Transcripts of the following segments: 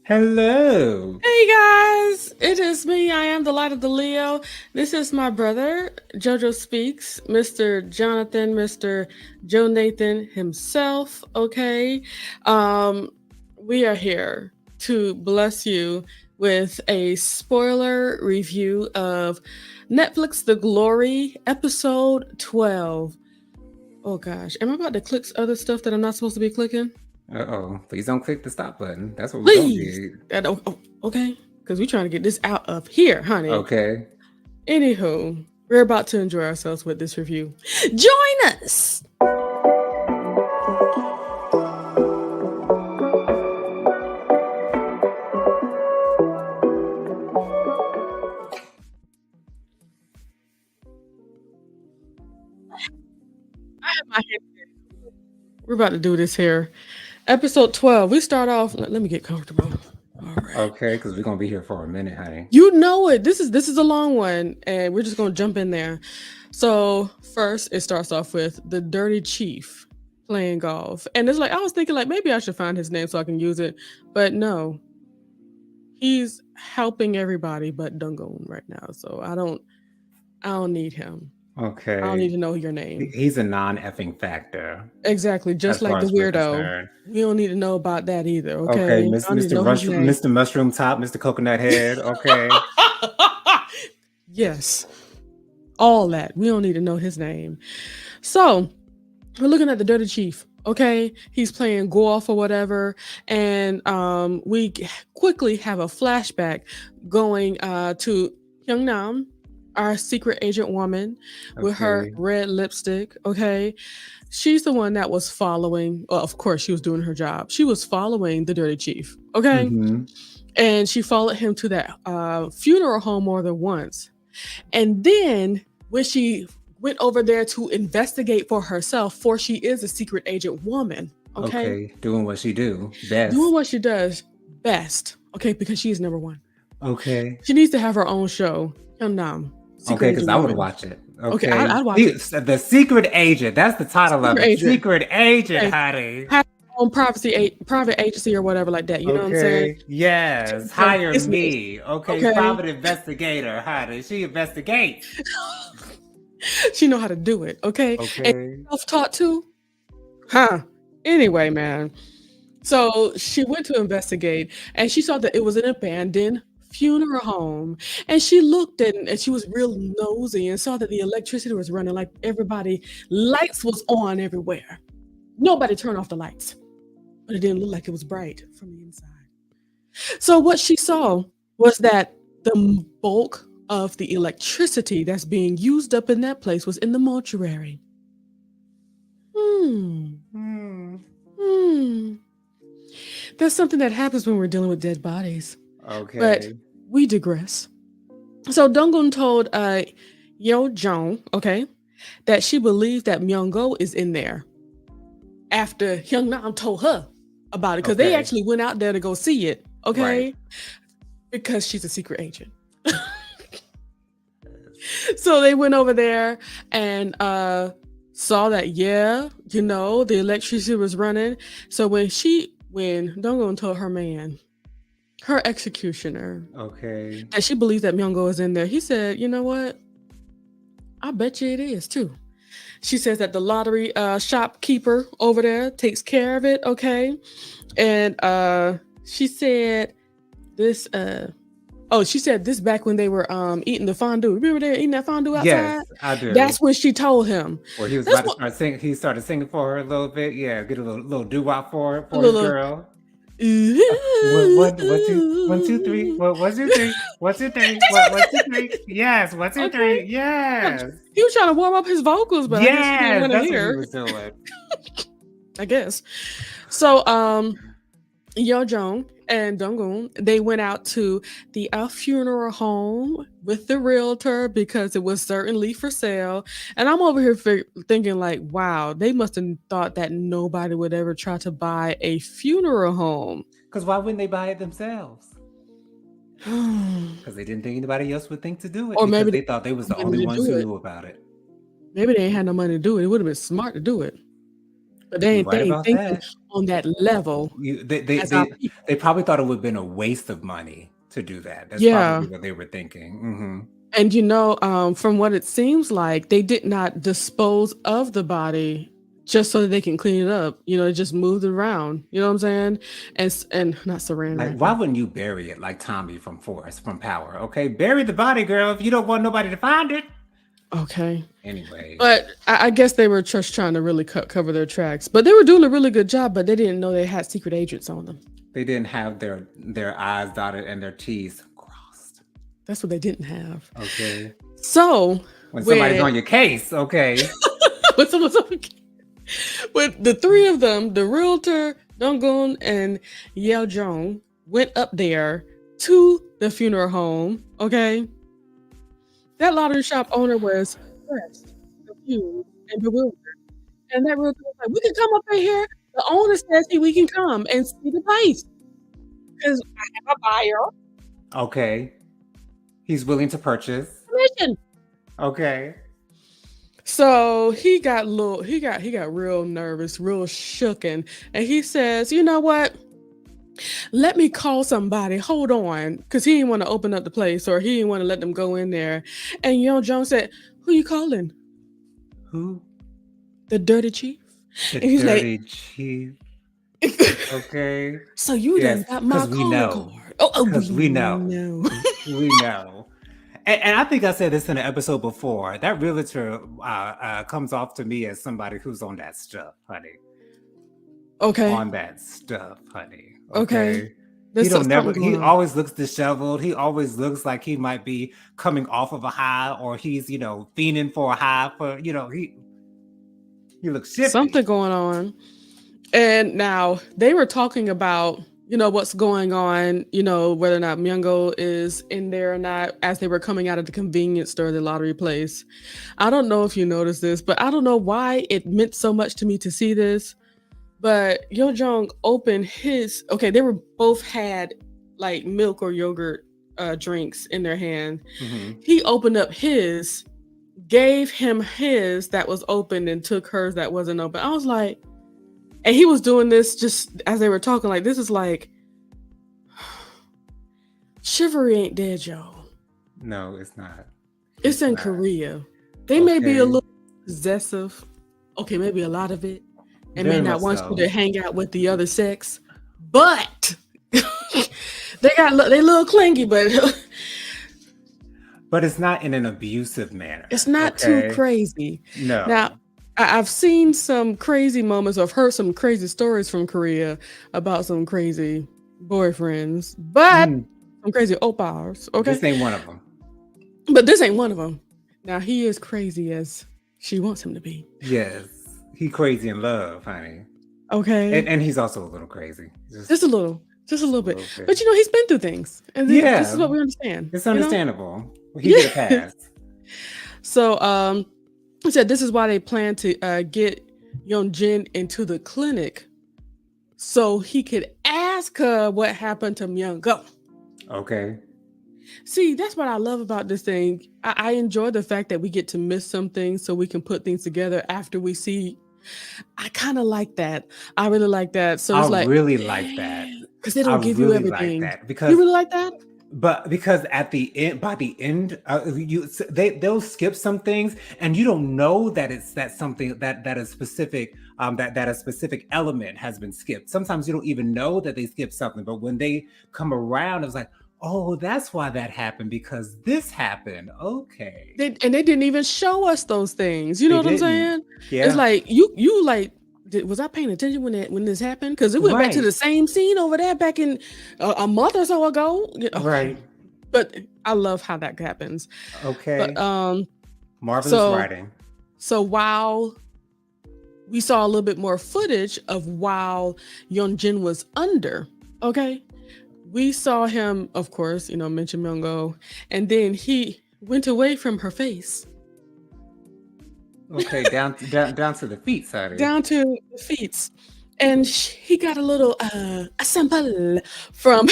Hello. Hey guys, it is me. I am the light of the Leo. This is my brother, JoJo Speaks, Mr. Jonathan, Mr. Joe Nathan himself. Okay. Um, we are here to bless you with a spoiler review of Netflix The Glory, episode 12. Oh gosh, am I about to click other stuff that I'm not supposed to be clicking? Uh-oh. Please don't click the stop button. That's what we don't Please. need. Okay, because we're trying to get this out of here, honey. Okay. Anywho, we're about to enjoy ourselves with this review. Join us. I have my hand. We're about to do this here. Episode 12. We start off. Let me get comfortable. All right. Okay, because we're gonna be here for a minute, honey. You know it. This is a long one, and we're just gonna jump in there. So first, it starts off with the Dirty Chief playing golf, and it's like I was thinking, like maybe I should find his name so I can use it, but no, he's helping everybody but Dungoon right now. So I don't need him. I don't need Okay. to know your name. He's a non-effing factor Exactly, just as like far the as we're weirdo. concerned. We don't need to know about that either. Okay, Okay, I don't need to Mr. know his name. Mr. Mushroom Top, Mr. Coconut Head. Okay. Yes, all that. We don't need to know his name. So we're looking at the Dirty Chief. Okay, he's playing golf or whatever, and we quickly have a flashback going to Hyung Nam, our secret agent woman, with her Okay. red lipstick. Okay, she's the one that was following. Well, of course, she was doing her job. She was following the Dirty Chief. Okay, Mm-hmm. and she followed him to that funeral home more than once. And then when she went over there to investigate for herself, for she is a secret agent woman, okay? Okay. Doing what she do best. Doing what she does best, okay, because she is number one. Okay. She needs to have her own show. Nam, secret Okay, because agent I would woman. watch it. Okay, Okay. I'd watch it. The Secret Agent. That's the title of Secret it. agent. Secret Agent, Okay. honey. Have her own private agency or whatever like that. You know what I'm saying? Okay. Yes. Her Hire business. me. Okay. Okay. Private investigator, honey. She investigates. She know how to do it. Okay. And Okay. self-taught too. Huh. Anyway, man. So she went to investigate and she saw that it was an abandoned funeral home. And she looked at it and she was real nosy and saw that the electricity was running like everybody, lights was on everywhere. Nobody turned off the lights, but it didn't look like it was bright from the inside. So what she saw was that the bulk of the electricity that's being used up in that place was in the mortuary. Hmm. Hmm. Hmm. That's something that happens when we're dealing with dead bodies. But Okay. we digress. So Dungun told Yo Jong, okay, that she believed that Myung-go is in there after Hyung Nam told her about it because they Okay. actually went out there to go see it, okay? Right. Because she's a secret agent. So they went over there and saw that the electricity was running. So when Dungun told her man, her executioner, Okay. that she believes that Myung-go is in there, he said, you know what? I bet you it is too. She says that the lottery shopkeeper over there takes care of it, okay? And she said this she said this back when they were eating the fondue. Remember they were eating that fondue Yes, outside? I do. That's when she told him. Where he was That's about to what start singing. He started singing for her a little bit. Yeah, get a little doo-wop a for his little girl. What two one two three what 1 2 3 1 2 3 what 1 2 3 yes 1 2 3 okay. yes He was trying to warm up his vocals, but I guess she didn't yes want to that's what he hear. was doing. I guess. So Yo Jong and Donggun, they went out to the funeral home with the realtor because it was certainly for sale. And I'm over here thinking, like, wow, they must have thought that nobody would ever try to buy a funeral home. Because why wouldn't they buy it themselves? Because they didn't think anybody else would think to do it Or because maybe they they thought they was had the no money only to ones do who it. knew about it. Maybe they ain't had no money to do it. It would have been smart to do it. but they You're ain't they right ain't about thinking that. on that level You, they, they, as our they, people. they probably thought it would have been a waste of money to do that. That's Yeah. probably what they were thinking. Hmm. And from what it seems like, they did not dispose of the body just so that they can clean it up. They just moved it around. You know what I'm saying? And not saran Like, why wrapping. wouldn't you bury it like Tommy from Power? Okay, bury the body, girl, if you don't want nobody to find it. Okay. Anyway, But I guess they were just trying to really cover their tracks. But they were doing a really good job, but they didn't know they had secret agents on them. they didn't have their I's dotted and their T's crossed. That's what they didn't have. Okay. So When somebody's when on your case, okay. when someone's with the three of them, the realtor, Donggun, and Yeo Jong went up there to the funeral home. Okay, that lottery shop owner was stressed, confused, and bewildered. And that realtor was like, "We can come up in here." The owner says, "Hey, we can come and see the place because I have a buyer Okay. He's willing to purchase. permission." Okay. So he got real nervous, real shooken, and he says, "You know what? Let me call somebody. Hold on," because he didn't want to open up the place or he didn't want to let them go in there. And Young Jones said, "Who you calling?" Who? The dirty chief. The And he's like, dirty chief. Okay. "So you done Yes, got my because we calling know. card?" Oh, we Because we know. know. We know. And I think I said this in an episode before. That realtor comes off to me as somebody who's on that stuff, honey. Okay. On that stuff, honey. Okay. Okay. There's something He going on. always looks disheveled. He always looks like he might be coming off of a high, or he's, fiending for a high for, he looks shifty. Something going on. And now they were talking about, what's going on, whether or not Myungo is in there or not as they were coming out of the convenience store, the lottery place. I don't know if you noticed this, but I don't know why it meant so much to me to see this. But Yo Jong opened his, okay, they were both had like milk or yogurt drinks in their hand. Mhm. He opened up his, gave him his that was open and took hers that wasn't open. I was like, and he was doing this just as they were talking, like, this is like, chivalry ain't dead, y'all. No, it's not. It's in not. Korea. They may be a Okay. little possessive. Okay, maybe a lot of it. And Very may not much want so. you to hang out with the other sex. But they a little clingy, but But it's not in an abusive manner. it's not too crazy. No. Now, I've seen some crazy moments. I've heard some crazy stories from Korea about some crazy boyfriends, but some crazy oppas. Okay, This ain't one of them. but this ain't one of them. Now he is crazy as she wants him to be. Yes. He crazy in love, honey. Okay, And he's also a little crazy. just a little bit. bit. But he's been through things, and this is what we understand. It's understandable. He get a pass. So, he said this is why they plan to get Yeonjin into the clinic so he could ask her what happened to Myung-go. Okay. See, that's what I love about this thing. I enjoy the fact that we get to miss some things so we can put things together after we see. I kind of like that. I really like that. So it's I really like that. because they don't give you everything. Like that because you really like that? But because by the end, they'll skip some things, and you don't know that it's something that is specific, that a specific element has been skipped. Sometimes you don't even know that they skipped something, but when they come around, it's like, oh, that's why that happened, because this happened. Okay. They didn't even show us those things. You know what I'm saying? Yeah. It's like you like. Was I paying attention when this happened? Because it went back to the same scene over there back in a month or so ago. Right. But I love how that happens. Okay. But marvelous writing. So while we saw a little bit more footage of while Yeonjin was under, okay, we saw him, of course, mention Myung-go, and then he went away from her face. Okay, down to the feet, sorry. Down to the feet. And he got a little a sample from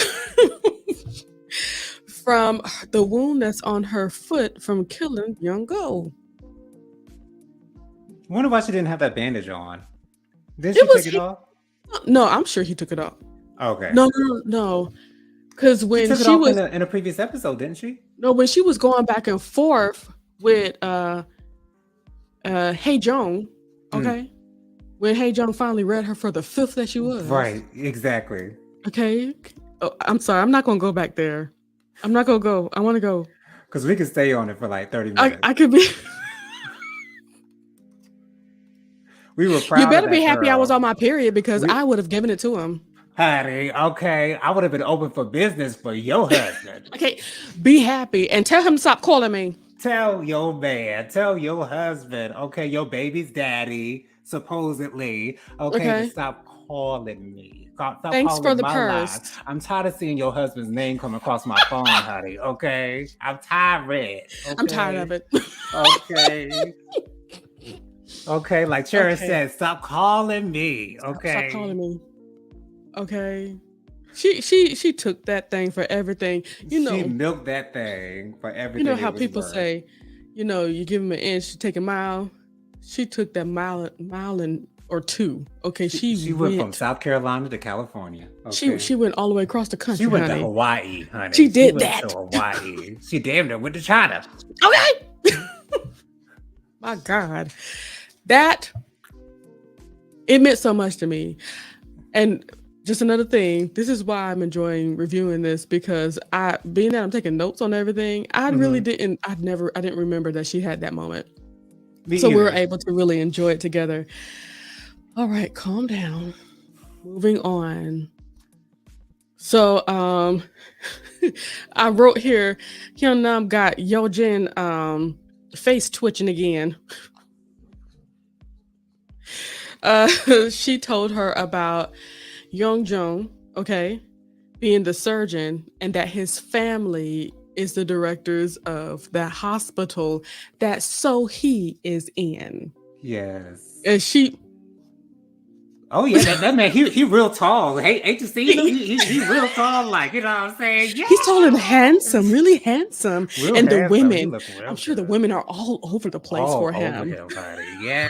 from the wound that's on her foot from killing Myung-go. I wonder why she didn't have that bandage on. Did It she was take it he. off? No, I'm sure he took it off. Okay. No, no, no. Because She when took it she off was in a previous episode, didn't she? no, when she was going back and forth with Hey Joan, Mm, okay, when Hey Joan finally read her for the fifth that she was, right, exactly. okay. Oh, I'm sorry, I'm not gonna go back there. I'm not gonna go. I want to go. Because we could stay on it for like 30 minutes. I could be. We were You proud of better be that happy I was girl. on my period because We, I would have given it to him. honey, okay, I would have been open for business for your husband. Okay, be happy and tell him to stop calling me. Tell your man, tell your husband, okay, your baby's daddy, supposedly, okay, to Okay. stop calling me. Stop Thanks for calling the my line. purse. I'm tired of seeing your husband's name come across my phone, honey, okay? I'm tired, I'm tired of okay? it. Okay. Okay, like Sharon Okay. said, stop calling me, Stop calling okay? me. Okay. She took that thing for everything. She milked that thing for You know everything how it was people worth. say, you give them an inch, you take a mile. She took that mile and or two. Okay, She went from South Carolina to California, okay? she went all the way across the She country, went to honey. Hawaii, She honey. She did went to that. Hawaii. She damn near went to China. Okay. My God. That it meant so much to me. And just another thing, this is why I'm enjoying reviewing this because being that I'm taking notes on everything, I didn't remember that she had that moment. Me So we were either. able to really enjoy it together. All right, calm down. Moving on. So I wrote here, Hyun-nam got Yeojin face twitching again. She told her about Young-jung, okay, being the surgeon and that his family is the directors of that hospital that So-hee is in. Yes. And she Oh yeah, that man, he real tall. Hey, ain't you seen him? He real tall, like you know what I'm saying? he's tall and handsome, Yes. really handsome. Real And the handsome. He women, look real I'm sure the good. women are all over the place All for over him. him, honey. Yeah.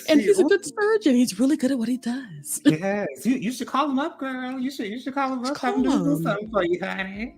And She he's a good surgeon. He's really good at what he does. yes. You should call him up, girl. You should call him Just up. Have call him do him. something for you, honey.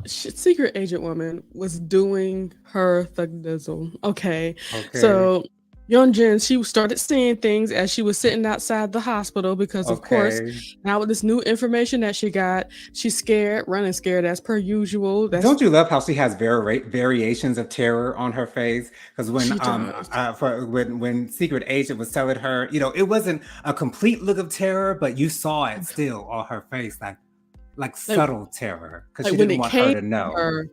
Secret agent woman was doing her thug dizzle. Okay. Okay. So Yeonjin, she started seeing things as she was sitting outside the hospital because, of course, Okay. now with this new information that she got, she's scared, running scared as per usual. That's Don't you love how she has variations of terror on her face? Because she does. when Secret Agent was telling her, it wasn't a complete look of terror, but you saw it still on her face, like Like, subtle terror, because like she when didn't it want her came to to know. her,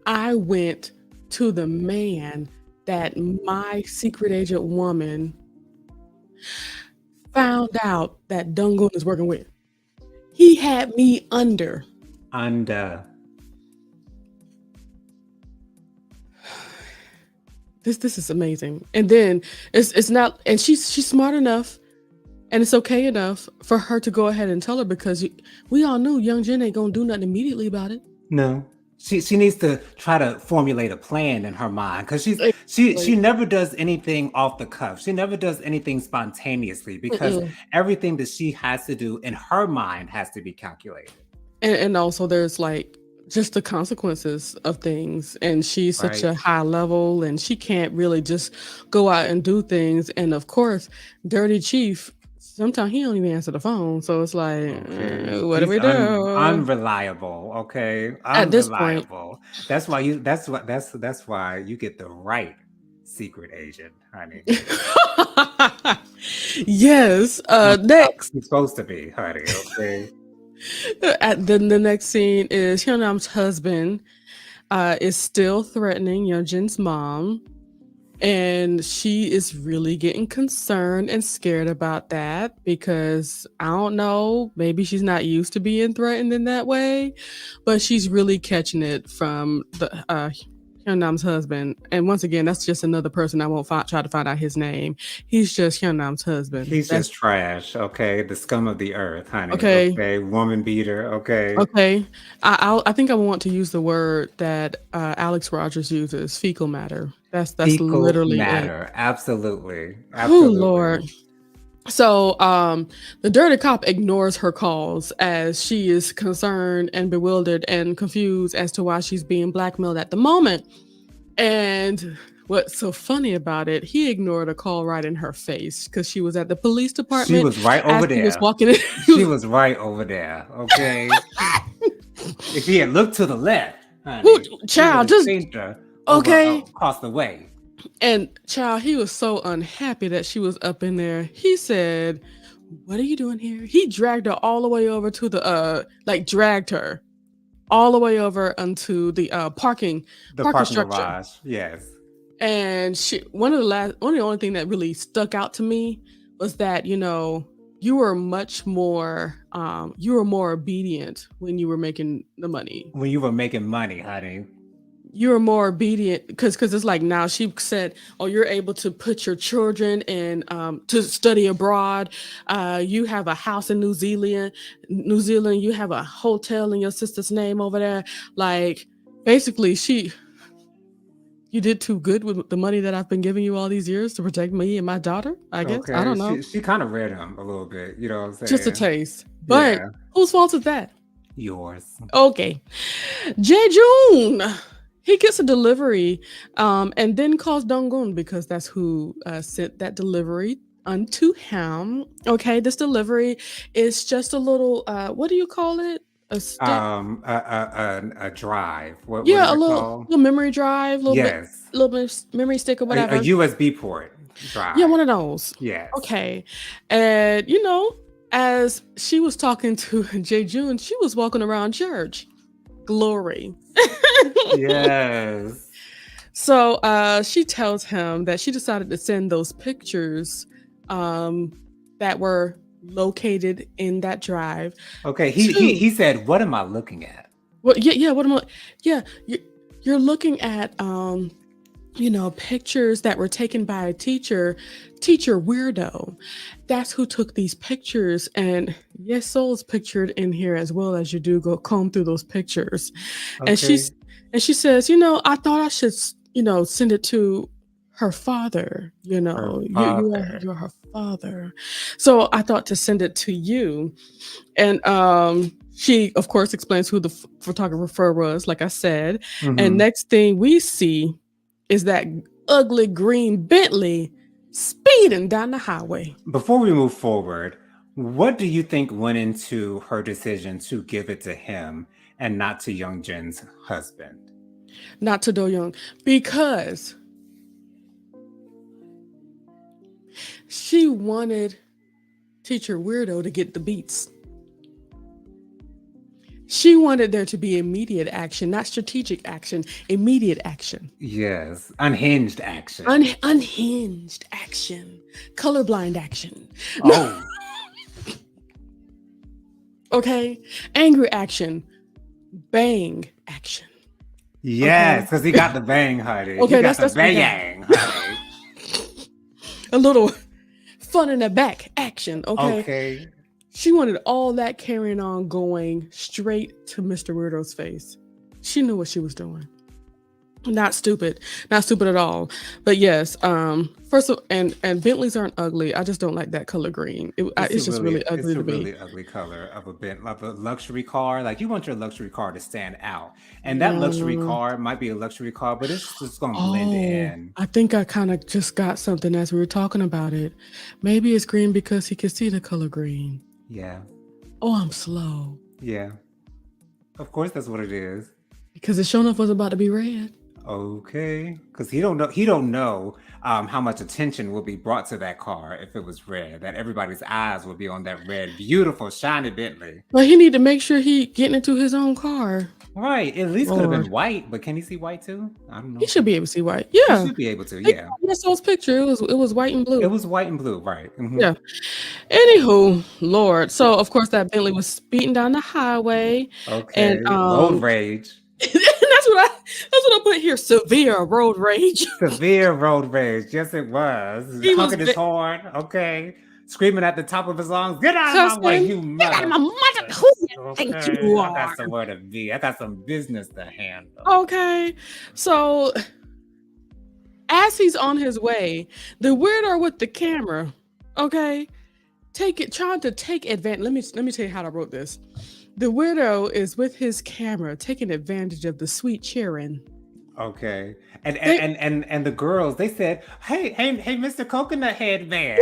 I went to the man that my secret agent woman found out that Dungun is working with. He had me under. And This is amazing. And then it's not, and she's smart enough, and it's okay enough for her to go ahead and tell her because we all knew Young Jin ain't gonna do nothing immediately about it. no, she needs to try to formulate a plan in her mind, because she Exactly. never does anything off the cuff. She never does anything spontaneously, because Mm-mm. everything that she has to do in her mind has to be calculated. And also there's like just the consequences of things, and she's such Right. a high level and she can't really just go out and do things. And of course, Dirty Chief, sometimes he don't even answer the phone, so it's like, Okay. what do He's we do unreliable. Okay. at this point? Unreliable. That's why you get the right secret agent, honey. Yes. How Next, he's supposed to be, honey. Okay. the next scene is Hyunam's husband is still threatening Yeonjin's mom, and she is really getting concerned and scared about that because I don't know, maybe she's not used to being threatened in that way, but she's really catching it from the Hyunam's husband. And once again, that's just another person I won't try to find out his name. He's just Hyunam's husband. He's That's just trash. Okay. The scum of the earth, honey. okay. Okay. Woman beater. Okay. Okay, I think I want to use the word that Alex Rogers uses, fecal matter. That's Fecal literally it. matter. Absolutely. Oh Lord. Absolutely. So the dirty cop ignores her calls as she is concerned and bewildered and confused as to why she's being blackmailed at the moment. And what's so funny about it, he ignored a call right in her face because she was at the police She department was right as over he was there. walking in. She was right over there. Okay. If he had looked to the left, honey, he would Child, have just seen her over okay. across the way. And child, he was so unhappy that she was up in there. He said, "What are you doing here?" He dragged her all the way over to the like dragged her all the way over onto the The parking parking structure. garage. Yes. And one of the only thing that really stuck out to me was that, you were much more you were more obedient when you were making the money. When you were making money, honey. You were more obedient because it's like now she said, "Oh, you're able to put your children in to study abroad. You have a house in New Zealand. New Zealand, you have a hotel in your sister's name over there." Like basically, you did too good with the money that I've been giving you all these years to protect me and my daughter. I guess I Okay. don't know, She kind of read him a little bit. You know what I'm just a saying? taste. But Yeah. whose fault is that? Yours. Okay, Jejun. He gets a delivery, and then calls Donggun because that's who sent that delivery unto him. Okay, this delivery is just a little, what do you call it? A stick? A drive. What Yeah, is a it little, called? little memory drive, Yes. little bit memory stick or A whatever. USB port Yeah, drive. one of those. Yes. Okay, and as she was talking to Jejun, she was walking around church. Glory. Yes. So she tells him that she decided to send those pictures um, that were located in that drive Okay. to. He said, "What am I looking at?" Well, yeah. What am I? Yeah, you're looking at pictures that were taken by a teacher weirdo. That's who took these pictures, and yes, Soul's pictured in here as well as you do go comb through those pictures. And Okay. she says, I thought I should, send it to her father. Her You're father. her father, so I thought to send it to you. And she, of course, explains who the photographer was, like I said. And Hmm. next thing we see is that ugly green Bentley speeding down the highway. Before we move forward, what do you think went into her decision to give it to him and not to Young Jin's husband? Not to Do Young, because she wanted Teacher Weirdo to get the beats. She wanted there to be immediate action, not strategic action, immediate action. Yes, unhinged action. Unhinged action, colorblind action. Oh, Okay, angry action, bang action. yes, Okay, because he got the bang, honey. He okay, got the that's what he got. bang, honey. A little fun in the back action. Okay, Okay. she wanted all that carrying on going straight to Mr. Weirdo's face. She knew what she was doing. Not stupid, not stupid at all. But yes, first of and Bentleys aren't ugly. I just don't like that color green. It's just really ugly It's a to me. really ugly color of a luxury car. Like you want your luxury car to stand out, and that luxury Yeah. car might be a luxury car, but it's just gonna blend Oh, in. I think I kind of just got something as we were talking about it. Maybe it's green because he could see the color green. Yeah, Oh, I'm slow yeah. Of course, that's what it is. because it sure enough was about to be red. Okay, because he don't know. He don't know how much attention will be brought to that car if it was red. That everybody's eyes will be on that red, beautiful, shiny Bentley. But he need to make sure he getting into his own car. Right. At least could have been Lord, white, but can he see white too? I don't know he if should he. be able to see white. He Yeah, should be able to. Yeah. yes, those picture. It was white and It blue. was white and blue. Right. Hmm. Yeah. Anywho, Lord. So of course that Bentley was speeding down the highway, and Okay. Road rage. that's what I put here. Severe road rage. Severe road rage. Yes, it was. He was Honking his horn. Okay. Screaming at the top of his lungs. Get out of my way, cussing. you Get out of mother. my mother. Who you think Okay. you I got are? somewhere to be. I got some business to handle. Okay. So as he's on his way, the weirdo with the camera, okay, trying to take advantage. Let me tell you how I wrote this. The weirdo is with his camera taking advantage of the sweet cheering. Okay. And and They and and, and the girls, they said, "Hey, Mr. Coconut Head Man,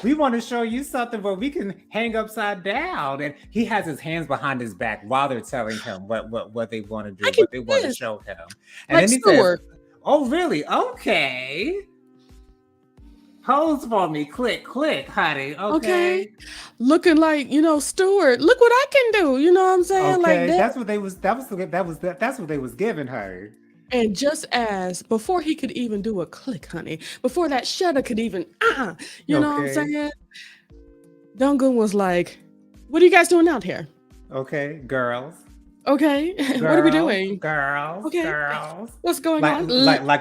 we want to show you something where we can hang upside down." And he has his hands behind his back while they're telling him what they want to I do, can what they do want to this show him. And like then he says, Stewart. "Oh, really? Okay. Pose for me. Click, click, honey. Okay, Okay." looking like Stewart. Look what I can do. You know what I'm saying? Like Okay. that. That's what they was giving her. And just as before he could even do a click, honey, before that shutter could even, you know what I'm Okay. saying? Dungan was like, "What are you guys doing out here? Okay, girls. Okay, what are we Girls, doing? girls, Okay, girls. what's going Like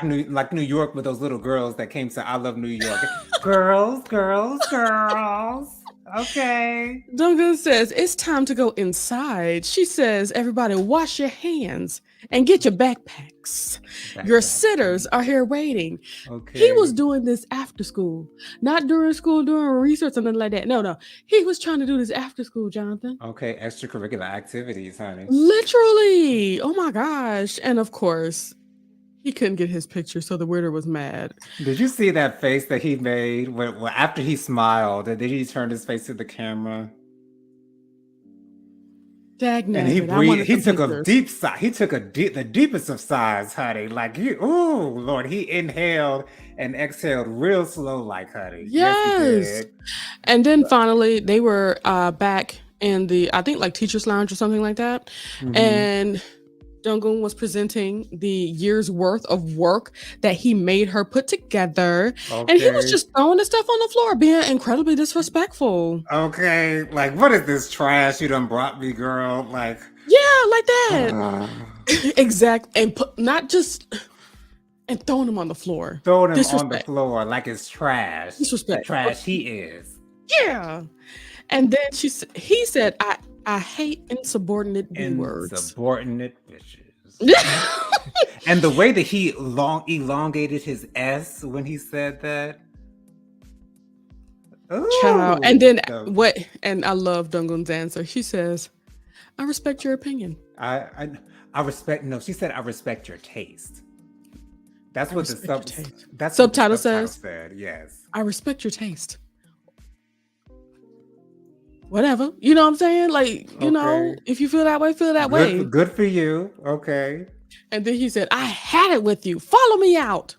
on?" New York with those little girls that came to I Love New York. Girls, girls, girls. Okay. Dungan says, "It's time to go inside." She says, "Everybody wash your hands and get your backpacks. Your Backpack. sitters are here waiting." He was Okay. doing this after school, not during school, doing research or nothing like that. No, no. He was trying to do this after school, Jonathan. Okay, extracurricular activities, honey. Literally. Oh my gosh. And of course, he couldn't get his picture, so the weirdo was mad. Did you see that face that he made when after he smiled and then he turned his face to the camera? Dag And he nabbit. I breathed. wanted He some took a pictures. deep sigh. He took the deepest of sighs, honey. Like you, ooh, Lord. He inhaled and exhaled real slow, like honey. Yes, he Yes. did. And then finally they were back in the I think like teacher's lounge or something like that. Mm-hmm. And Dungan was presenting the year's worth of work that he made her put together. And he was Okay. just throwing the stuff on the floor, being incredibly disrespectful. Okay. Like, what is this trash you done brought me, girl? Like, Yeah, like that. uh, Exact. And not just and throwing him on the floor. throwing him on the Disrespect. floor like it's trash. The Disrespect. trash he is. Yeah. And then he said, I hate insubordinate B words. Insubordinate bitches. And the way that he elongated his S when he said that. Child. And then Ooh. what and I love Dungan's answer. She says, "I respect your opinion. I respect. No, she said I respect your taste. That's I what the respect your taste." That's what the Subtitle subtitle says, said. Yes. "I respect your taste." Whatever. You know what I'm saying? Like, Okay. if you feel that way, feel that way. Good for you. Okay. And then he said, "I had it with you. Follow me out."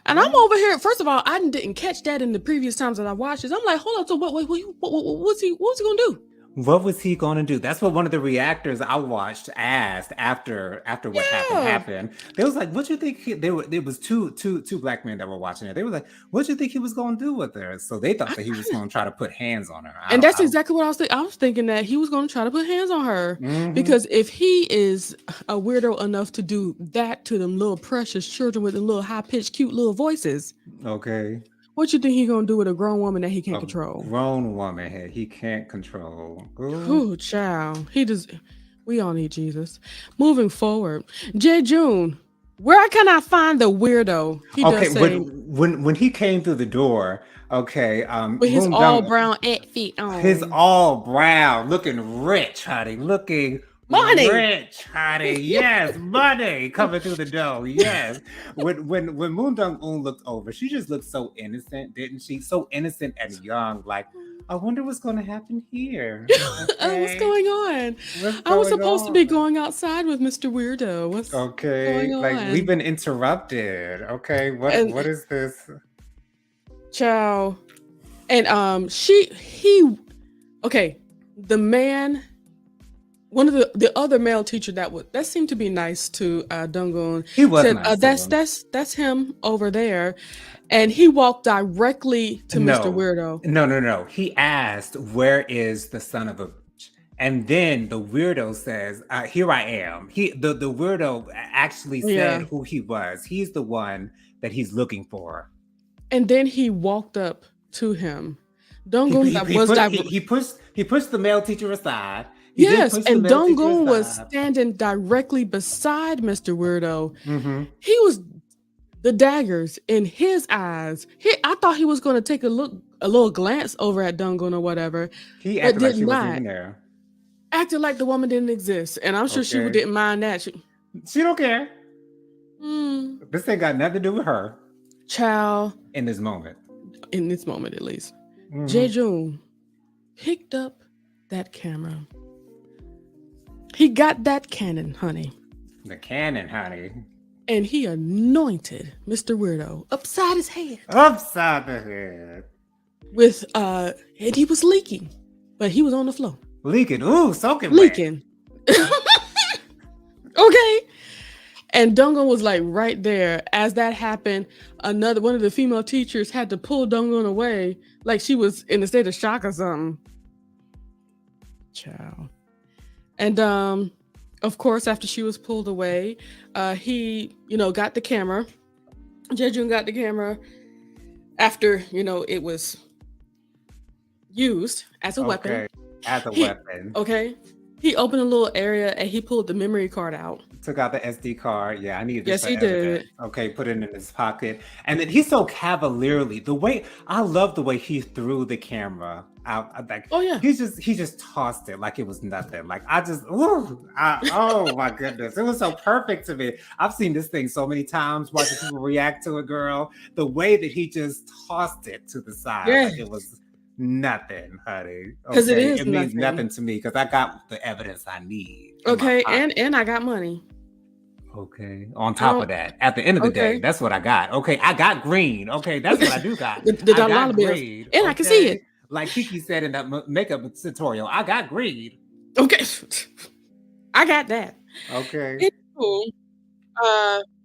And I'm Oh. over here. First of all, I didn't catch that in the previous times that I watched this. I'm like, hold on. So what's he gonna do? What was he going to do? That's what one of the reactors I watched asked after what Yeah. happened. They was like, "What you think?" There was two black men that were watching it. They were like, "What you think he was going to do with her?" So they thought that he was going to try to put hands on her. I And don't. that's exactly what I was thinking. I was thinking that he was going to try to put hands on her Mm-hmm. because if he is a weirdo enough to do that to them little precious children with the little high pitched, cute little voices, Okay. what you think he going to do with a grown woman that he can't A control? grown woman he can't control. Ooh. Oh, child. We all need Jesus. Moving forward, J. June, where can I find the weirdo? He Okay, does say when he came through the door, okay, with his Moon all Dong, brown outfit his on. all brown, looking rich, honey, looking Money. rich, honey. Yes, money coming through the door. Yes. When Moon Dong Un looked over, she just looked so innocent, didn't she? So innocent and young. Like, I wonder what's going to happen here. What's Okay, going on? what's I was going supposed to be on? going outside with Mr. Weirdo. What's Okay, going like we've on? been interrupted. Okay, And what is this? ciao. And okay, the man, one of the other male teacher that seemed to be nice to Dungun He was said, nice to that's him. that's him over there. And he walked directly to Mr. No, Weirdo. no. He asked, "Where is the son of a bitch?" And then the weirdo says, "Here I am." The weirdo actually Yeah. said who he was. He's the one that he's looking for. And then he walked up to him. He Dungun he, that he was put diver- he pushed the male teacher aside. He did Yes, push the and male teacher Dungun was aside. standing directly beside Mr. Weirdo. Mm-hmm. He was the daggers in his eyes. I thought he was going to take a little glance over at Dungan or whatever, He but acted like did she wasn't not. even there. Acted like the woman didn't exist, and I'm sure she Okay. didn't mind that. She don't care. Mm, This ain't got nothing to do with her child, in this moment. in this moment at least, Mm-hmm. Jejun picked up that camera. He got that cannon, honey, The cannon, honey. and he anointed Mr. Weirdo upside his head Upside the head. with and he was leaking, but he was on the floor. Leaking. Ooh, soaking wet. Leaking. Okay. And Dungan was like right there. As that happened, one of the female teachers had to pull Dungan away, like she was in a state of shock or something. Child. And of course, after she was pulled away, he, got the camera. Jejun got the camera after, it was used as a weapon. As a weapon. Okay. He opened a little area and he pulled the memory card out. Took out the SD card. Yeah, I needed this. Yes, he did. Okay, put it in his pocket. And then he's so cavalierly. I love the way he threw the camera out. Like, oh yeah. He just tossed it like it was nothing. Like oh my goodness. It was so perfect to me. I've seen this thing so many times watching people react to a girl. The way that he just tossed it to the side. Yeah. Like it was nothing, honey. Because it means nothing to me because I got the evidence I need. Okay, and I got money. Okay. On top of that, at the end of the day, that's what I got. Okay, I got green. Okay, that's what I do got. the dollar green, and I can see it. Like Kiki said in that makeup tutorial, I got green. Okay, I got that. Okay.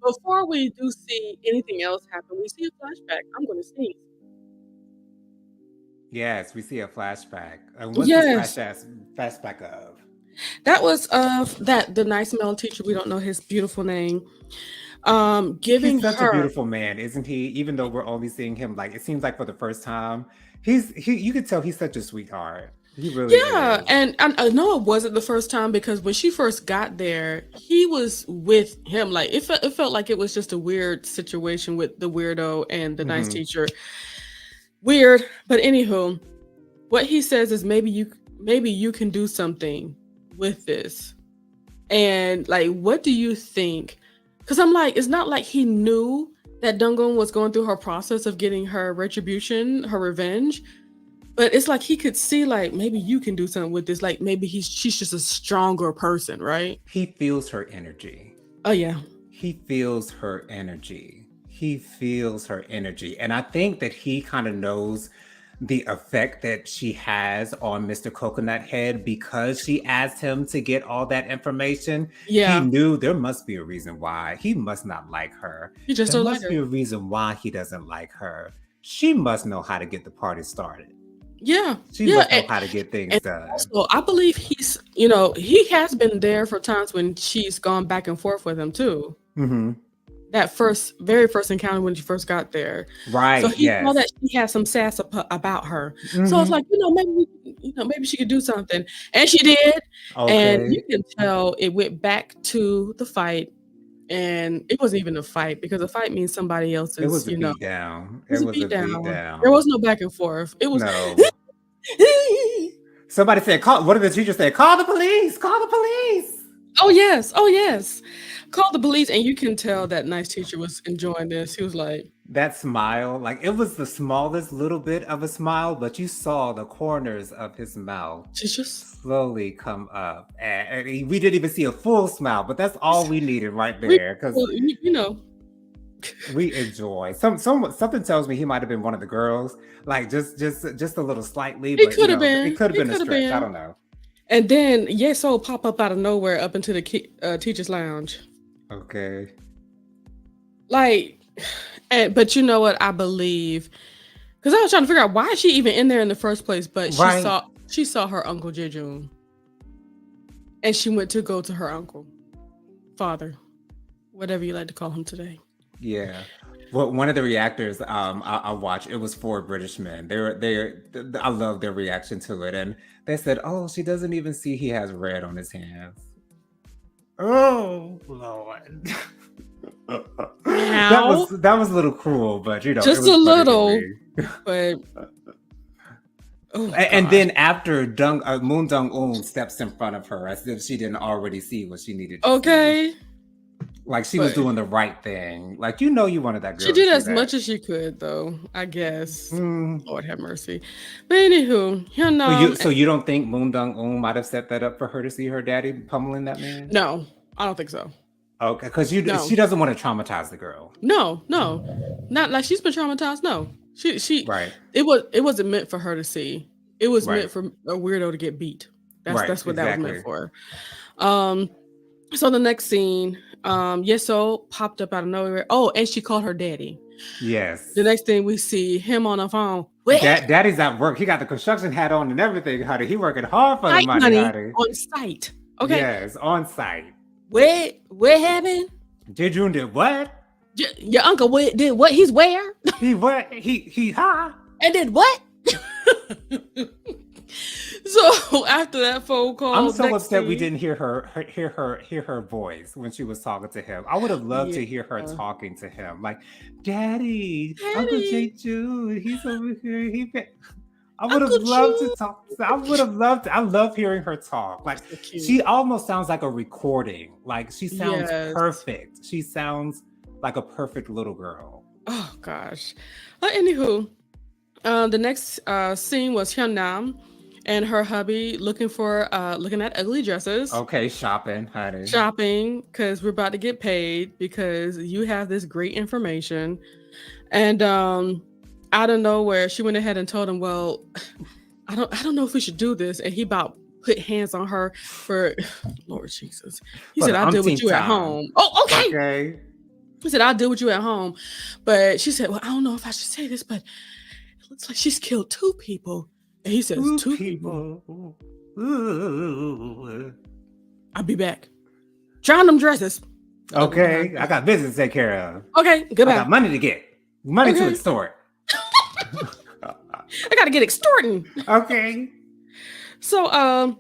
Before we do see anything else happen, we see a flashback. I'm going to sneeze. Yes, we see a flashback. What's this flashback of? That was the nice male teacher. We don't know his beautiful name. Giving He's such a beautiful man, isn't he? Even though we're only seeing him, like it seems like for the first time, you could tell he's such a sweetheart. He really is. And I know it wasn't the first time because when she first got there, he was with him. Like it felt like it was just a weird situation with the weirdo and the nice teacher. Weird, but anywho, what he says is maybe you can do something with this. And like, what do you think? Because I'm like, it's not like he knew that Dungan was going through her process of getting her retribution, her revenge, but it's like he could see like maybe you can do something with this. Like maybe she's just a stronger person, right? He feels her energy. Oh yeah. He feels her energy. And I think that he kind of knows the effect that she has on Mr. Coconut Head because she asked him to get all that information. Yeah. He knew there must be a reason why. He must not like her. He just there don't like her. There must be a reason why he doesn't like her. She must know how to get the party started. Yeah. She must know how to get things done. Also, I believe he's, he has been there for times when she's gone back and forth with him too. Mm-hmm. That very first encounter when she first got there. Right. So he saw that she had some sass about her. Mm-hmm. So it's like, maybe she could do something. And she did. Okay. And you can tell it went back to the fight. And it wasn't even a fight because a fight means somebody else's, It was a beat down. It was a beat down. There was no back and forth. It was no. Somebody said, what did the teacher say? Call the police. Call the police. Oh yes. Call the police, and you can tell that nice teacher was enjoying this. He was like, that smile, like it was the smallest little bit of a smile, but you saw the corners of his mouth just slowly come up, and we didn't even see a full smile, but that's all we needed right there because we enjoy. Something tells me he might have been one of the girls, like just a little slightly. It could have been. It could have been a stretch. I don't know. And then Yeso pop up out of nowhere up into the teacher's lounge. Okay. But you know what? I believe because I was trying to figure out why is she even in there in the first place. But she saw her uncle Jejun, and she went to go to her uncle, father, whatever you like to call him today. Yeah. Well, one of the reactors I watched, it was 4 British men. I love their reaction to it, and they said, "Oh, she doesn't even see he has red on his hands." Oh Lord. now. That was a little cruel, but it Just was a funny to little, me. but oh And gosh. then after Moon Dong-un steps in front of her as if she didn't already see what she needed to see. Okay. Like she was But doing the right thing. Like you wanted that she girl to did see as that. much as she could, though, I guess. Mm. Lord have mercy. But anywho, So you don't think Moon Dong-un might have set that up for her to see her daddy pummeling that man? no, I don't think so. Okay, because No, she doesn't want to traumatize the girl. no, not like she's been traumatized. No, she, Right. it wasn't meant for her to see. It was Right. meant for a weirdo to get beat. Right. That's what that was meant Exactly. for. So the next scene, Yeso popped up out of nowhere. Oh, and she called her daddy. Yes. The next thing we see him on the phone. What? Daddy's at work. He got the construction hat on and everything, honey. He working hard for the Site money, honey. on site. Okay. Yes, on site. What happened? Jejun did what? Your uncle did what? He's where? He what? He ha? And did what? So after that phone call, I'm so upset we didn't hear her voice when she was talking to him. I would have loved to hear her talking to him, like, Daddy, Uncle Jejun, he's over here. I would have loved to talk. I would have loved. I love hearing her talk. Like she almost sounds like a recording. Like she sounds perfect. She sounds like a perfect little girl. Oh gosh. Anywho, the next scene was Hyunnam and her hubby looking at ugly dresses. Okay, shopping, honey. Shopping, because we're about to get paid because you have this great information. And out of nowhere, she went ahead and told him, well, I don't know if we should do this. And he about put hands on her for Lord Jesus. He said, I'll deal with you at home. Oh, okay. He said, I'll deal with you at home. But she said, well, I don't know if I should say this, but it looks like she's killed 2 people. And he says, 2 people. I'll be back. Try on them dresses. Okay. I got business to take care of. Okay, goodbye. I got money to get. Money to extort. I gotta get extorting. Okay. So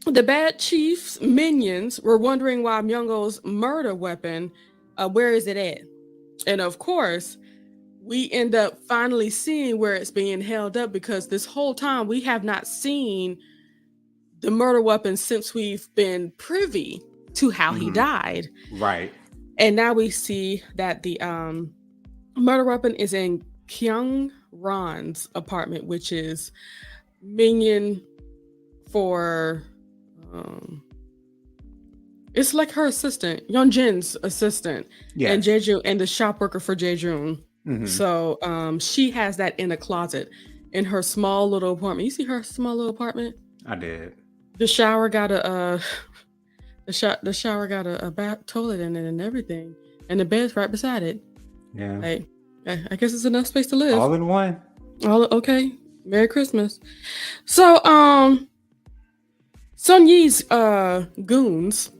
the bad chief's minions were wondering why Myungo's murder weapon, where is it at? And of course, we end up finally seeing where it's being held up because this whole time we have not seen the murder weapon since we've been privy to how he died. Right. And now we see that the murder weapon is in Kyung Ron's apartment, which is minion for it's like her assistant, Yeonjin's assistant, and Jejun, and the shop worker for Jejun. So she has that in a closet in her small little apartment. You see her small little apartment? I did. The shower got a the shower got a bath toilet in it and everything, and the bed's right beside it. Yeah. Hey, I guess it's enough space to live. All in one. Okay. Merry Christmas. So Sun Yi's goons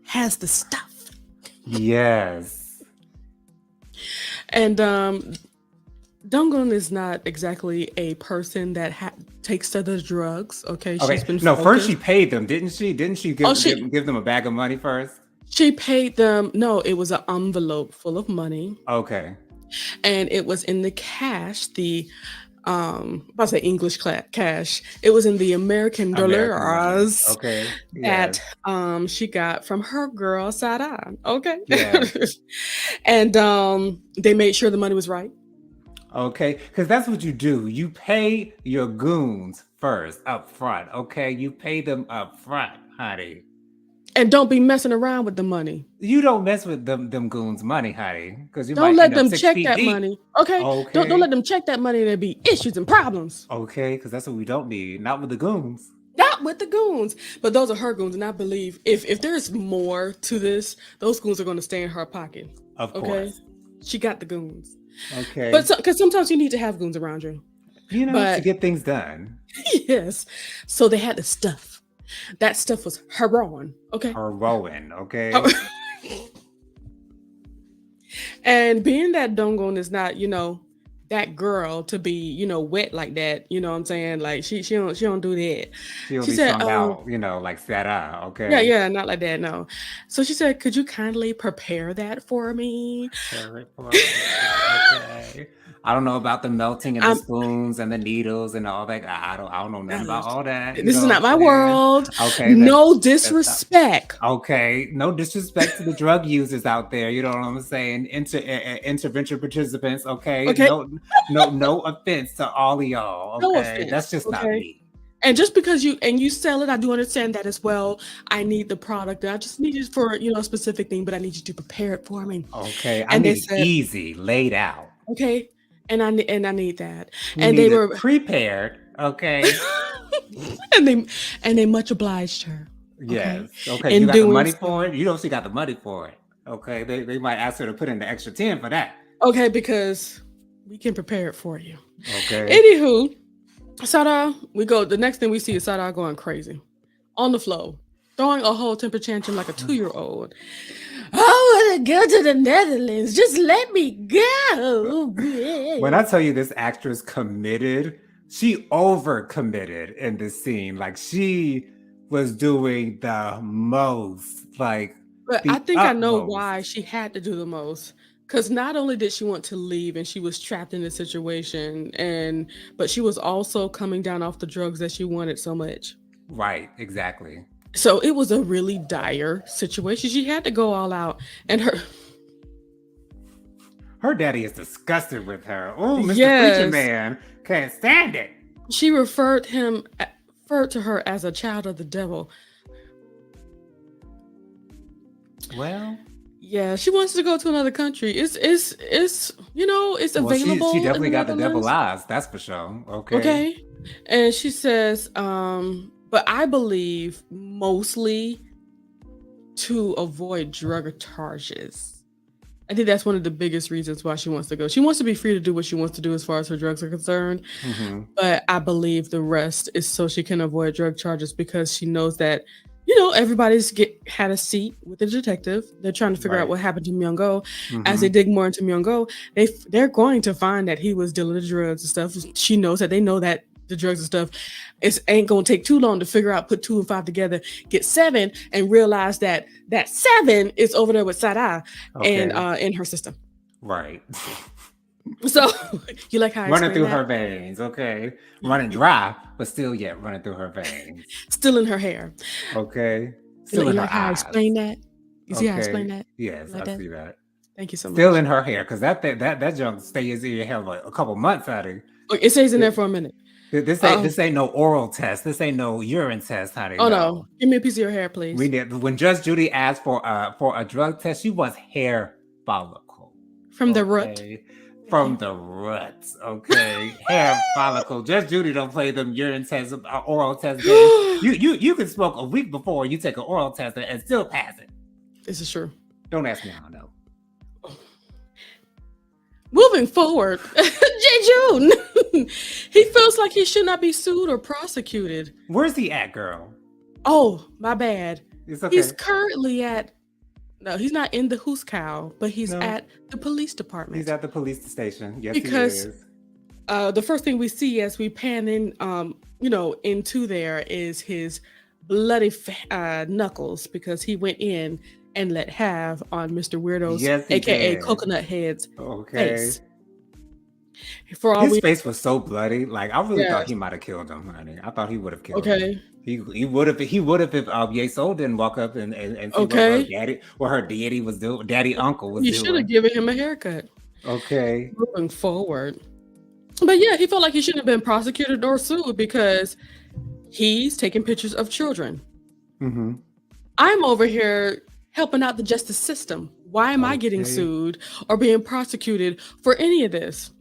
has the stuff. Yes. And Donggun is not exactly a person that takes to the drugs. Okay. She's been no, first she paid them, didn't she? Didn't she give them a bag of money first? She paid them. No, it was an envelope full of money. Okay. And it was in the cash, the I'll say English cash. It was in the American dollars. Okay. That she got from her girl Sarah. Okay. Yeah. And they made sure the money was right. Okay, because that's what you do. You pay your goons first up front. Okay, you pay them up front, honey. And don't be messing around with the money. You don't mess with them goons' money, honey, because you don't might let them check that money. Okay. Don't let them check that money. There'll be issues and problems. Okay, because that's what we don't need. Not with the goons. Not with the goons. But those are her goons, and I believe if there's more to this, those goons are going to stay in her pocket. Of course. She got the goons. Okay. But because sometimes you need to have goons around you. To get things done. Yes. So they had the stuff. That stuff was heroin. Okay. Heroin. Okay. And being that Donggun is not, that girl to be, wet like that. You know what I'm saying? Like she don't do that. She'll She be said, strung out, like Sarah, yeah, okay? yeah, not like that, no. So she said, "Could you kindly prepare that for me?" Prepare it for me, okay. I don't know about the melting and the I'm spoons and the needles and all that. I don't know nothing about all that. You This know is what not I'm my saying? world. Okay, No that's not disrespect. okay. No disrespect to the drug users out there. You know what I'm saying? Intervention participants. Okay, Okay? no offense to all of y'all. No Okay, offense, that's just not okay? me. And just because you sell it, I do understand that as well. I need the product. I just need it for, a specific thing, but I need you to prepare it for me. Okay, I And they need it said, easy, laid out. "Okay." And I need that. We And they need it were prepared. Okay. and they much obliged her, okay, Yes. Okay. You in got the doing money for so. it? You know she got the money for it. Okay. They might ask her to put in the extra 10 for that. Okay, because we can prepare it for you. Okay. Anywho, Sada, the next thing we see is Sada going crazy on the floor, throwing a whole temper tantrum like a 2-year-old. I want to go to the Netherlands. Just let me go. When I tell you this actress committed, she over committed in this scene. Like she was doing the most, like But I the think I know utmost. why she had to do the most. Because not only did she want to leave and she was trapped in this situation, but she was also coming down off the drugs that she wanted so much. Right. Exactly. So it was a really dire situation. She had to go all out. And Her daddy is disgusted with her. Oh, Mr. Preacher yes, Man can't stand it. she referred to her as a child of the devil. Well, Yeah, she wants to go to another country. It's well, she available in definitely the got the devil Netherlands. eyes, that's for sure. Okay. Okay. And she says, but I believe mostly to avoid drug charges. I think that's one of the biggest reasons why she wants to go. She wants to be free to do what she wants to do as far as her drugs are concerned. Mm-hmm. But I believe the rest is so she can avoid drug charges because she knows that, everybody's had a seat with the detective. They're trying to figure out Right. what happened to Myung-go. As Mm-hmm. they dig more into Myung-go, they're going to find that he was dealing the drugs and stuff. She knows that they know that the drugs and stuff ain't gonna take too long to figure out, put 2 and 5 together, get 7, and realize that 7 is over there with Sada and Okay. in her system. Right. So you like how I Running explained through her that? veins. Okay. Running dry, but still yet running through her veins. Still in her hair. Okay. You, Still you in her like how I eyes. explained that? You see how I Okay. explained that? You Yes, like I that? see that. Thank you so Still much. in her hair, because that junk stays in your hair like a couple months out of Look, it stays in there for a minute. this ain't no oral test. This ain't no urine test, honey. Oh no, No. give me a piece of your hair, We please. did when Judge Judy asked for a drug test, she wants hair follicle. From the root. Okay. From Okay. the roots, okay, hair follicle. Judge Judy don't play them urine tests, oral test games. You can smoke a week before you take an oral test and still pass it. This is true. Don't ask me how I know. Moving forward, Jejun, he feels like he should not be sued or prosecuted. Where's he at, girl? Oh, my bad. It's He's okay. currently no, he's not in the Huskow, but he's No, at the police department. he's at the police station. Yes, Because he is. the first thing we see as we pan in, into there is his bloody knuckles because he went in and let have on Mr. Weirdo's, Yes, he aka did. Coconut Head's Okay. face. For all His we face was so bloody. Like I really thought yes, he might have killed him, honey. I thought he would have killed him. okay, He would have if Yeso didn't walk up and see okay. what her daddy was doing, daddy uncle was You should have doing. given him a haircut. Okay. Moving forward, but yeah, he felt like he shouldn't have been prosecuted or sued because he's taking pictures of children. Mm-hmm. I'm over here helping out the justice system. Why am I getting Okay. sued or being prosecuted for any of this?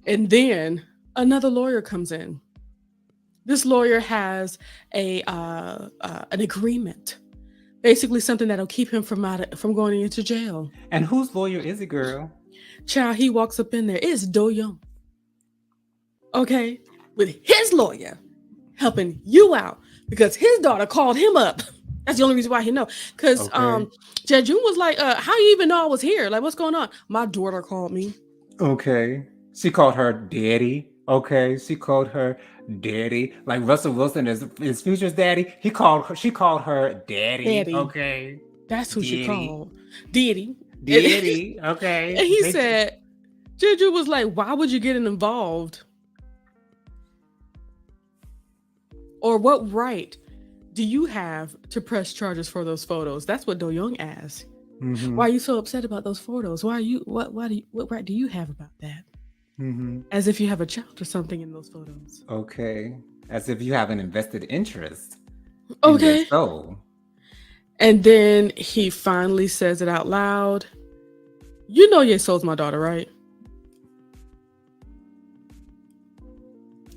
And then another lawyer comes in. This lawyer has an agreement, basically something that'll keep him from going into jail. And whose lawyer is it, girl? Child, he walks up in there. It's Do Young, okay, with his lawyer helping you out because his daughter called him up. That's the only reason why he know. Because Okay. Jejun was like, how you even know I was here? Like, what's going on? My daughter called me. Okay. She called her daddy. Okay, she called her daddy. Like Russell Wilson is his future's daddy. She called her daddy. Daddy. Okay, That's who she daddy, called. Diddy. And, daddy. Okay, and he said, Juju was like, why would you get involved? Or what right do you have to press charges for those photos? That's what Do Young asked. Mm-hmm. Why are you so upset about those photos? Why are you what right do you have about that? Mm-hmm. As if you have a child or something in those photos. Okay, as if you have an invested interest in their Okay. soul. And then he finally says it out loud. You know Ye Soul's my daughter, right?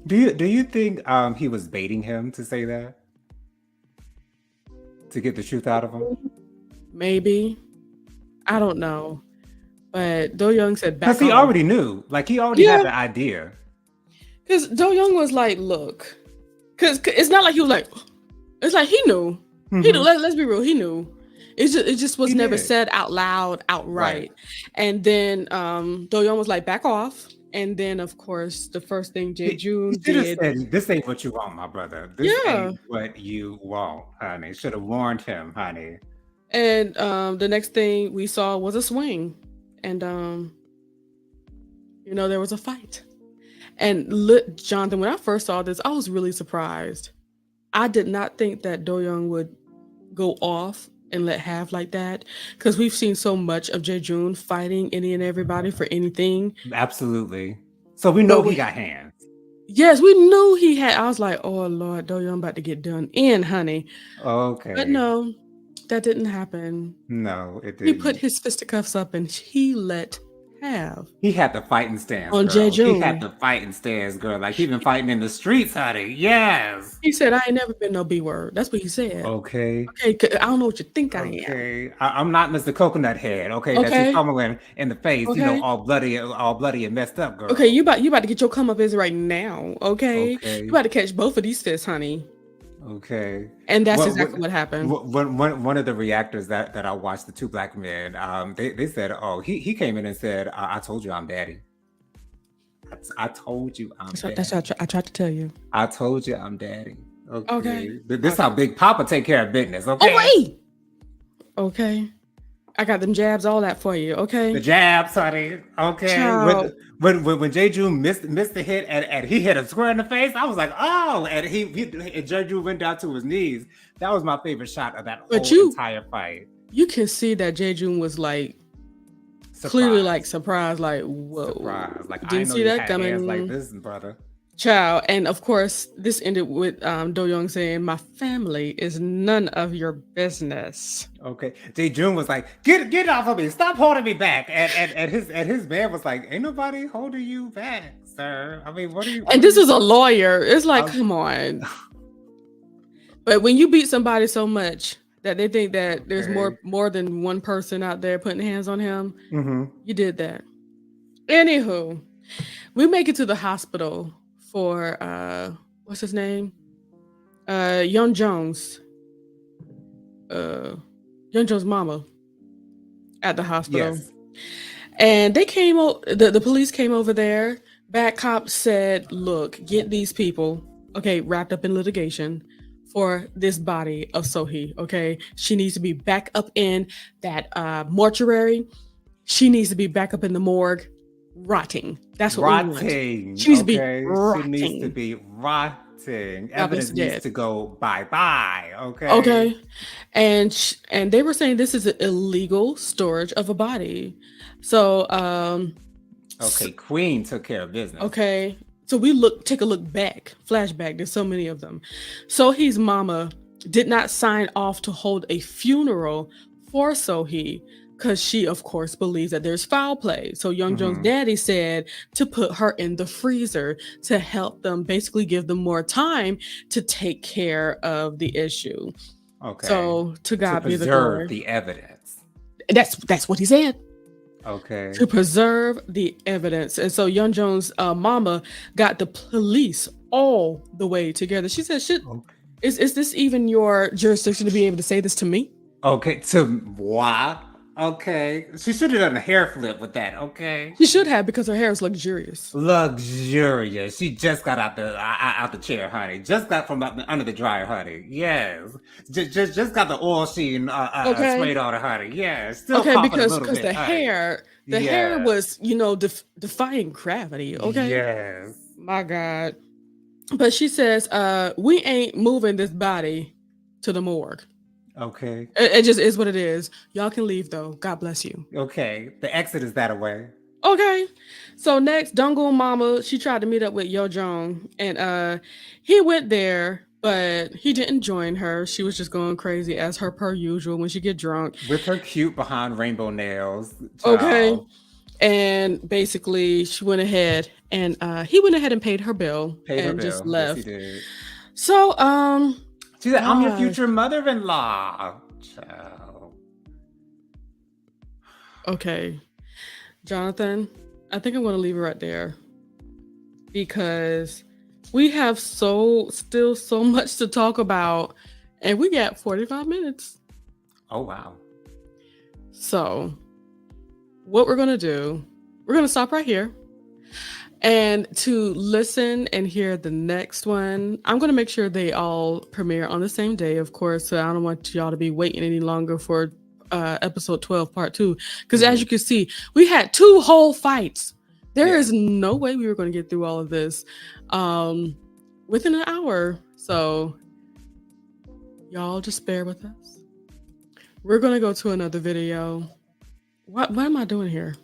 Do you think he was baiting him to say that? To get the truth out of him? Maybe. I don't know. But Do Young said back Because he off. already knew. Like he already had the idea. Because Do Young was like, look. Because it's not like he was like, it's like he knew. Mm-hmm. He knew. Let's be real. He knew. It just was He never did. said out loud, outright. Right. And then Do Young was like, back off. And then, of course, the first thing June He should have did. said, "This ain't what you want, my brother. This ain't what you want, honey." Should have warned him, honey. And the next thing we saw was a swing. And, there was a fight. And Jonathan, when I first saw this, I was really surprised. I did not think that Do Young would go off and let have like that, because we've seen so much of June fighting any and everybody for anything. Absolutely. So we know he got hands. Yes, we knew he had. I was like, oh Lord, Do Young about to get done in, honey. Okay. But no, that didn't happen. No, it didn't. He put his fisticuffs up and he let have. He had the fighting stance on girl. June. He had the fighting stance, girl. Like he been fighting in the streets, honey. Yes. He said, I ain't never been no B word. That's what he said. Okay. Okay, I don't know what you think I am. Okay. I'm not Mr. Coconut Head. Okay. That you fumbling in the face, all bloody and messed up, girl. Okay, you about to get your comeuppance right now. Okay. You about to catch both of these fists, honey. Okay. And that's exactly what happened. One of the reactors that I watched, the two black men, they said, oh, he came in and said, I told you I'm daddy. I told you I'm daddy. That's what I tried to tell you. I told you I'm daddy. Okay. This how Big Papa take care of business. Okay. Oh, wait. Okay. I got them jabs, all that for you. Okay. The jabs, honey. Okay. When June missed the hit and he hit him square in the face, I was like, oh, and June went down to his knees. That was my favorite shot of that whole entire fight. You can see that June was like clearly like surprised, like whoa. Surprised. Like didn't see that coming. Like this, brother. Child, and of course, this ended with Do Young saying, "My family is none of your business." Okay, June was like, "Get off of me! Stop holding me back!" And his man was like, "Ain't nobody holding you back, sir. I mean, what are you?" And this is a lawyer. It's like, come on. But when you beat somebody so much that they think that there's more than one person out there putting hands on him, you did that. Anywho, we make it to the hospital for what's his name? Young Jones. Young Jones' mama at the hospital. Yes. And they came the police came over there. Bad cops said, look, get these people, wrapped up in litigation for this body of Sohee, okay? She needs to be back up in that mortuary. She needs to be back up in the morgue. Rotting. That's what we want. She needs to be rotting. She needs to be rotting. Evidence needs to go bye-bye. Okay. Okay. And they were saying this is an illegal storage of a body. So Queen took care of business. Okay. So we take a look back, flashback. There's so many of them. Sohee's mama did not sign off to hold a funeral for Sohee, because she, of course, believes that there's foul play. So Young Jones' daddy said to put her in the freezer to help them, basically give them more time to take care of the issue. Okay. So to God be the glory. Preserve the evidence. That's what he said. Okay. To preserve the evidence. And so Young Jones' mama got the police all the way together. She said, is this even your jurisdiction to be able to say this to me? Okay, to why? Okay. She should have done a hair flip with that. Okay. She should have because her hair is luxurious. Luxurious. She just got out the chair, honey. Just got from under the dryer, honey. Yes. Just got the oil sheen Okay. sprayed on her, honey. Yes. Still Okay, coughing a because little bit, honey. the hair Yeah. was, defying gravity. Okay. Yes. My God. But she says, we ain't moving this body to the morgue. Okay. It just is what it is. Y'all can leave though. God bless you. Okay. The exit is that away. Okay. So next, Dungle Mama, she tried to meet up with Yo Jong, and he went there, but he didn't join her. She was just going crazy as her per usual when she get drunk. With her cute behind rainbow nails. Okay. Child. And basically she went ahead and he went ahead and paid her bill Paid her and just bill. Yes, he left. did. So She said, I'm your gosh. future mother-in-law. Child. Okay. Jonathan, I think I'm going to leave it right there because we have still so much to talk about, and we got 45 minutes. Oh, wow. So what we're going to do, we're going to stop right here. And to listen and hear the next one, I'm going to make sure they all premiere on the same day, of course. So I don't want y'all to be waiting any longer for episode 12 part 2, because as you can see, we had 2 whole fights. There is no way we were going to get through all of this within an hour. So y'all just bear with us. We're going to go to another video. What am I doing here?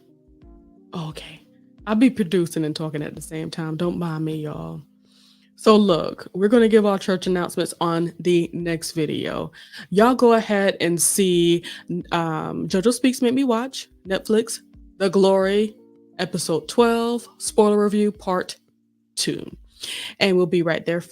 Oh, okay. I'll be producing and talking at the same time. Don't mind me, y'all. So look, we're going to give our church announcements on the next video. Y'all go ahead and see JoJo Speaks Make Me Watch, Netflix, The Glory, episode 12, spoiler review part 2. And we'll be right there for